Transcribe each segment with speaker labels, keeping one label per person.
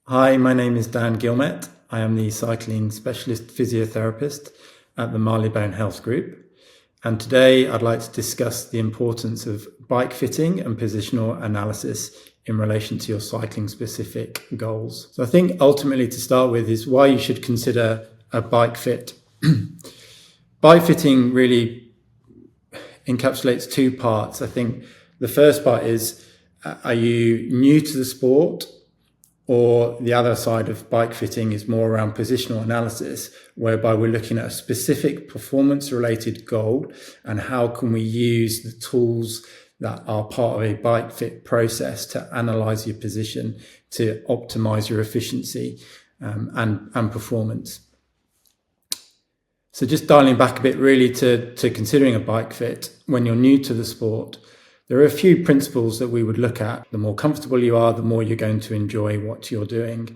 Speaker 1: Hi, my name is Dan Guillemette. I am the cycling specialist physiotherapist at the Marylebone Health Group. And today I'd like to discuss the importance of bike fitting and positional analysis in relation to your cycling specific goals. So I think ultimately to start with is why you should consider a bike fit. Bike fitting really encapsulates two parts. I think the first part is, are you new to the sport? Or the other side of bike fitting is more around positional analysis, whereby we're looking at a specific performance related goal and how can we use the tools that are part of a bike fit process to analyze your position to optimize your efficiency and performance. So just dialing back a bit really to considering a bike fit when you're new to the sport. There are a few principles that we would look at. The more comfortable you are, the more you're going to enjoy what you're doing.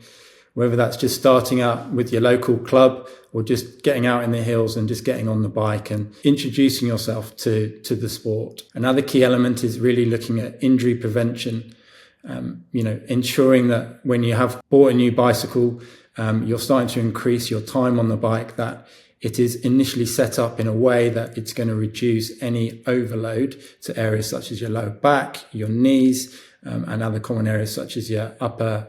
Speaker 1: Whether that's just starting out with your local club or just getting out in the hills and just getting on the bike and introducing yourself to the sport. Another key element is really looking at injury prevention. Ensuring that when you have bought a new bicycle, you're starting to increase your time on the bike, that it is initially set up in a way that it's going to reduce any overload to areas such as your lower back, your knees, and other common areas such as your upper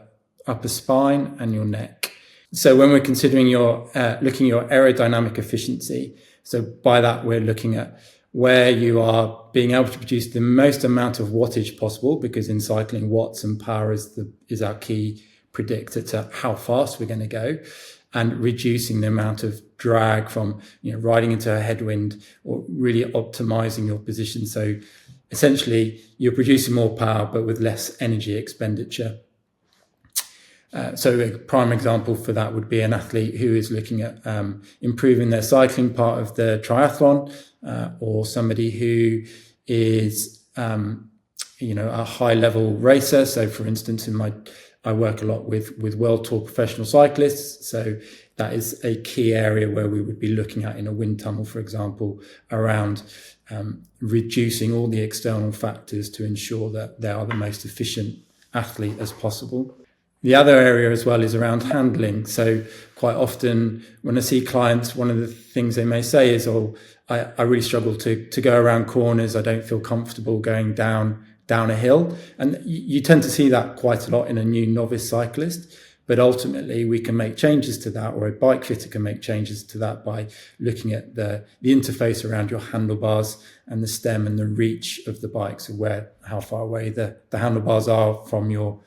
Speaker 1: spine and your neck. So when we're considering looking at your aerodynamic efficiency, so by that we're looking at where you are being able to produce the most amount of wattage possible, because in cycling, watts and power is our key predictor to how fast we're going to go, and reducing the amount of drag from riding into a headwind, or really optimizing your position. So essentially you're producing more power but with less energy expenditure. So a prime example for that would be an athlete who is looking at improving their cycling part of the triathlon, or somebody who is a high level racer. So for instance, I work a lot with World Tour professional cyclists. So that is a key area where we would be looking at in a wind tunnel, for example, around reducing all the external factors to ensure that they are the most efficient athlete as possible. The other area as well is around handling. So quite often when I see clients, one of the things they may say is, I really struggle to go around corners. I don't feel comfortable going down a hill. And you tend to see that quite a lot in a new novice cyclist. But ultimately we can make changes to that, or a bike fitter can make changes to that by looking at the interface around your handlebars and the stem and the reach of the bike. So how far away the handlebars are from your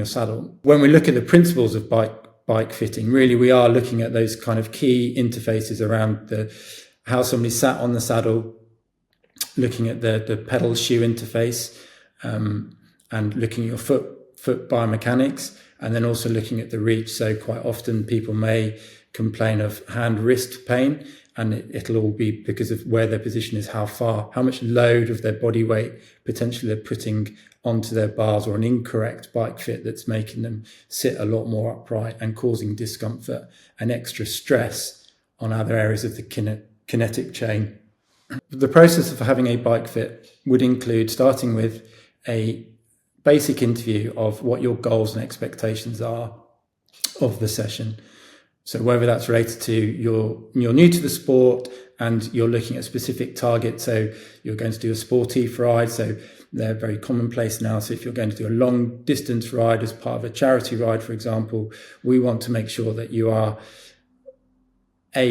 Speaker 1: saddle. When we look at the principles of bike fitting, really we are looking at those kind of key interfaces around how somebody sat on the saddle, looking at the pedal shoe interface, and looking at your foot biomechanics, and then also looking at the reach. So quite often people may complain of hand wrist pain, and it'll all be because of where their position is, how much load of their body weight potentially they're putting onto their bars, or an incorrect bike fit that's making them sit a lot more upright and causing discomfort and extra stress on other areas of the kinetic chain. The process of having a bike fit would include starting with a basic interview of what your goals and expectations are of the session. So whether that's related to you're new to the sport and you're looking at specific targets, so you're going to do a sportive ride, so they're very commonplace now. So if you're going to do a long distance ride as part of a charity ride, for example, we want to make sure that you are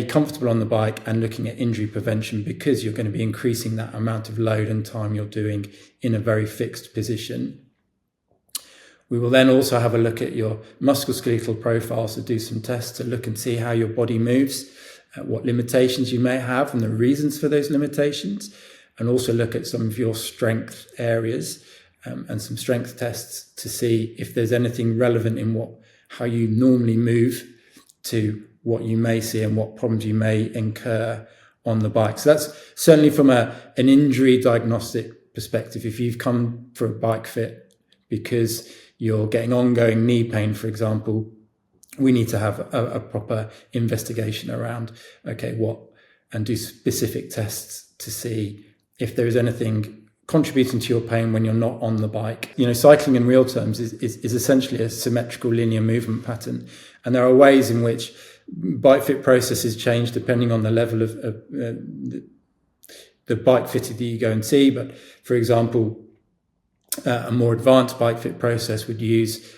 Speaker 1: comfortable on the bike and looking at injury prevention, because you're going to be increasing that amount of load and time you're doing in a very fixed position. We will then also have a look at your musculoskeletal profile, so do some tests to look and see how your body moves, what limitations you may have and the reasons for those limitations, and also look at some of your strength areas and some strength tests to see if there's anything relevant in how you normally move to what you may see and what problems you may incur on the bike. So that's certainly from an injury diagnostic perspective. If you've come for a bike fit because you're getting ongoing knee pain, for example, we need to have a proper investigation around, and do specific tests to see if there is anything contributing to your pain when you're not on the bike. Cycling in real terms is essentially a symmetrical linear movement pattern. And there are ways in which bike fit processes change depending on the level of the bike fitter that you go and see. But for example, a more advanced bike fit process would use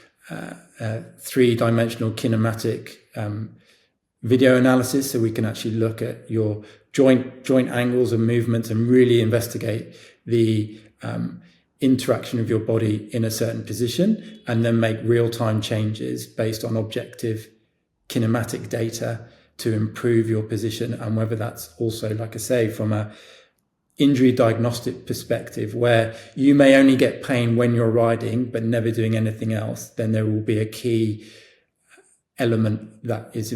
Speaker 1: three-dimensional kinematic video analysis, so we can actually look at your joint angles and movements and really investigate the interaction of your body in a certain position, and then make real-time changes based on objective kinematic data to improve your position. And whether that's also, like I say, from a injury diagnostic perspective, where you may only get pain when you're riding but never doing anything else, then there will be a key element that is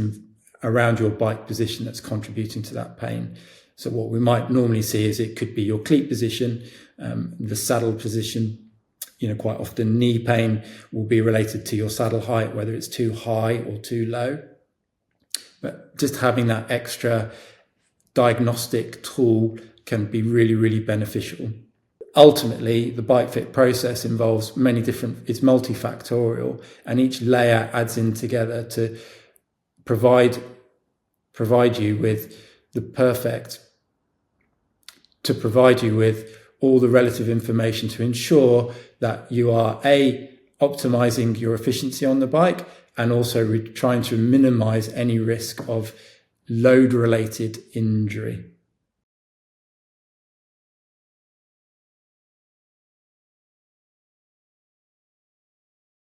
Speaker 1: around your bike position that's contributing to that pain. So what we might normally see is it could be your cleat position, the saddle position. Quite often knee pain will be related to your saddle height, whether it's too high or too low. But just having that extra diagnostic tool can be really, really beneficial. Ultimately, the bike fit process involves it's multifactorial, and each layer adds in together to provide you with all the relative information to ensure that you are optimizing your efficiency on the bike, and also trying to minimize any risk of load related injury.